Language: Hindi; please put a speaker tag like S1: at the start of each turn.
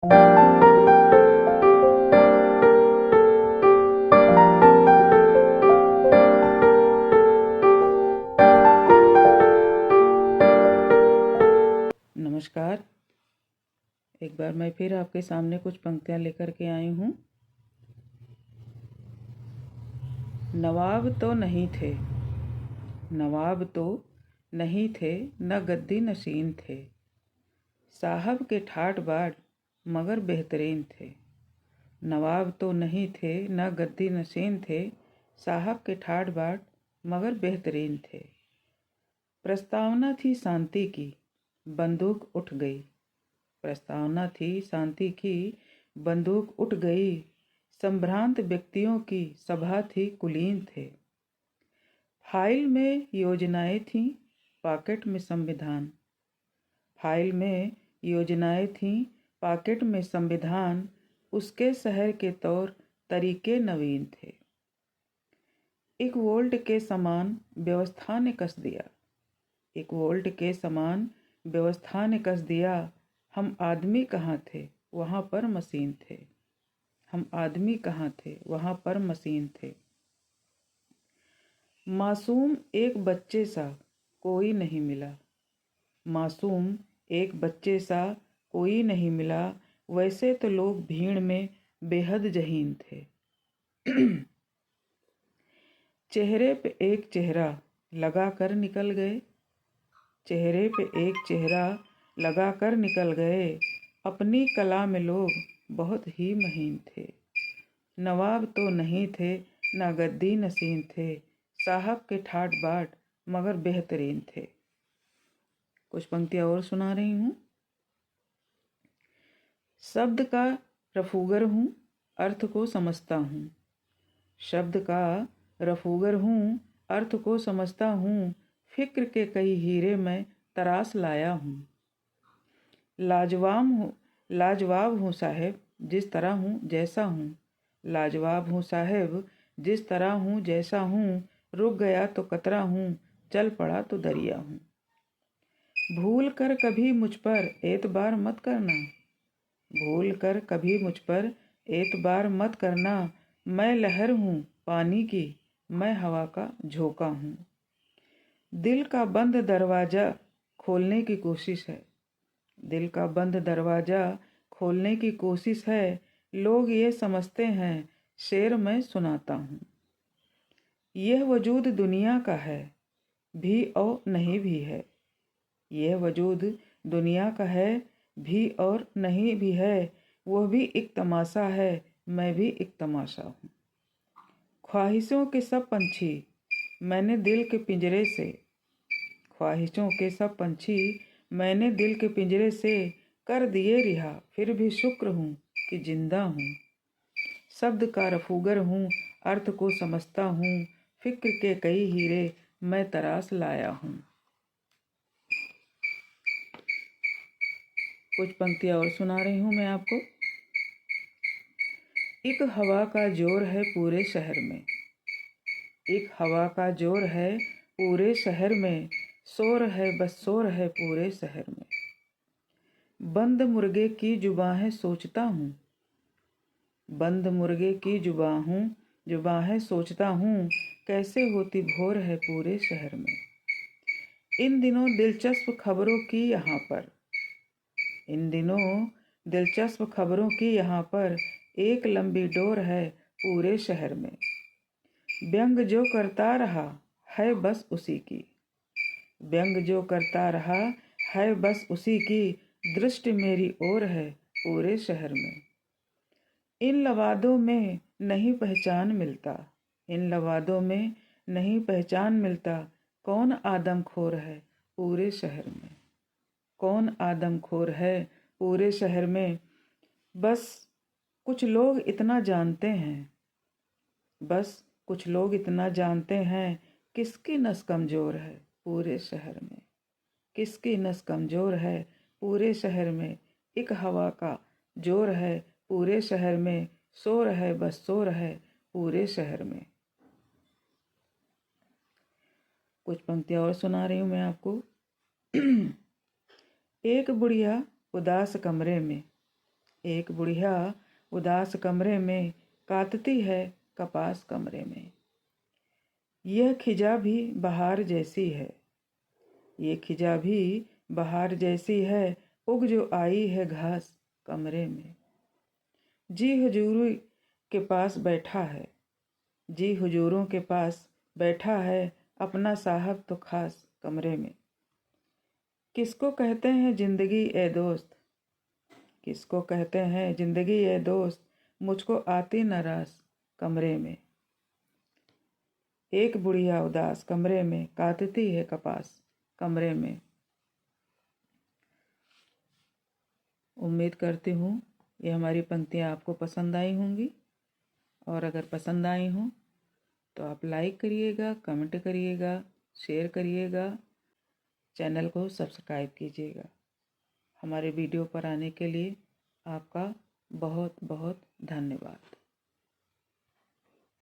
S1: नमस्कार। एक बार मैं फिर आपके सामने कुछ पंक्तियाँ लेकर के आई हूँ। नवाब तो नहीं थे, नवाब तो नहीं थे, न गद्दी नशीन थे। साहब के ठाट बाट मगर बेहतरीन थे। नवाब तो नहीं थे, न गद्दी नशीन थे। साहब के ठाट बाट मगर बेहतरीन थे। प्रस्तावना थी शांति की, बंदूक उठ गई। प्रस्तावना थी शांति की, बंदूक उठ गई। संभ्रांत व्यक्तियों की सभा थी, कुलीन थे। फाइल में योजनाएं थीं, पॉकेट में संविधान। फाइल में योजनाएं थीं, पॉकेट में संविधान। उसके शहर के तौर तरीके नवीन थे। एक वोल्ट के समान व्यवस्था ने कस दिया। एक वोल्ट के समान व्यवस्था ने कस दिया। हम आदमी कहाँ थे, वहाँ पर मशीन थे। हम आदमी कहाँ थे, वहाँ पर मशीन थे। मासूम एक बच्चे सा कोई नहीं मिला। मासूम एक बच्चे सा कोई नहीं मिला। वैसे तो लोग भीड़ में बेहद जहीन थे। चेहरे पे एक चेहरा लगा कर निकल गए। चेहरे पे एक चेहरा लगा कर निकल गए। अपनी कला में लोग बहुत ही महीन थे। नवाब तो नहीं थे, ना गद्दी नशीन थे। साहब के ठाट बाट मगर बेहतरीन थे। कुछ पंक्तियाँ और सुना रही हूँ। शब्द का रफूगर हूँ, अर्थ को समझता हूँ। शब्द का रफूगर हूँ, अर्थ को समझता हूँ। फिक्र के कई हीरे मैं तराश लाया हूँ। लाजवाब हूँ साहेब, जिस तरह हूँ जैसा हूँ। लाजवाब हूँ साहेब, जिस तरह हूँ जैसा हूँ। रुक गया तो कतरा हूँ, चल पड़ा तो दरिया हूँ। भूल कर कभी मुझ पर एतबार मत करना। भूल कर कभी मुझ पर एतबार मत करना। मैं लहर हूँ पानी की, मैं हवा का झोंका हूँ। दिल का बंद दरवाज़ा खोलने की कोशिश है। दिल का बंद दरवाज़ा खोलने की कोशिश है। लोग ये समझते हैं शेर मैं सुनाता हूँ। यह वजूद दुनिया का है भी और नहीं भी है। यह वजूद दुनिया का है भी और नहीं भी है। वह भी एक तमाशा है, मैं भी एक तमाशा हूँ। ख्वाहिशों के सब पंछी मैंने दिल के पिंजरे से। ख्वाहिशों के सब पंछी मैंने दिल के पिंजरे से कर दिए रिहा। फिर भी शुक्र हूँ कि जिंदा हूँ। शब्द का रफूगर हूँ, अर्थ को समझता हूँ। फिक्र के कई हीरे मैं तराश लाया हूँ। कुछ पंक्तियाँ और सुना रही हूँ मैं आपको। एक हवा का जोर है पूरे शहर में। एक हवा का जोर है पूरे शहर में। शोर है बस शोर है पूरे शहर में। बंद मुर्गे की जुबां है सोचता हूँ। बंद मुर्गे की जुबां है सोचता हूँ। कैसे होती भोर है पूरे शहर में। इन दिनों दिलचस्प खबरों की यहाँ पर। इन दिनों दिलचस्प खबरों की यहाँ पर एक लंबी डोर है पूरे शहर में। व्यंग जो करता रहा है बस उसी की। व्यंग जो करता रहा है बस उसी की। दृष्टि मेरी ओर है पूरे शहर में। इन लवादों में नहीं पहचान मिलता। इन लवादों में नहीं पहचान मिलता। कौन आदमखोर है पूरे शहर में। कौन आदमखोर है पूरे शहर में। बस कुछ लोग इतना जानते हैं। बस कुछ लोग इतना जानते हैं। किसकी नस कमज़ोर है पूरे शहर में। किसकी नस कमज़ोर है पूरे शहर में। एक हवा का जोर है पूरे शहर में। शोर है बस शोर है पूरे शहर में। कुछ पंक्तियाँ और सुना रही हूँ मैं आपको। एक बुढ़िया उदास कमरे में। एक बुढ़िया उदास कमरे में काटती है कपास कमरे में। यह खिजा भी बहार जैसी है, ये खिजा भी बहार जैसी है, उग जो आई है घास कमरे में। जी हुजूरी के पास बैठा है, जी हुजूरों के पास बैठा है, अपना साहब तो खास कमरे में। किसको कहते हैं जिंदगी ए दोस्त, किसको कहते हैं जिंदगी ए दोस्त, मुझको आती न रास कमरे में। एक बुढ़िया उदास कमरे में काटती है कपास कमरे में। उम्मीद करती हूँ ये हमारी पंक्तियाँ आपको पसंद आई होंगी, और अगर पसंद आई हों तो आप लाइक करिएगा, कमेंट करिएगा, शेयर करिएगा, चैनल को सब्सक्राइब कीजिएगा। हमारे वीडियो पर आने के लिए आपका बहुत बहुत धन्यवाद।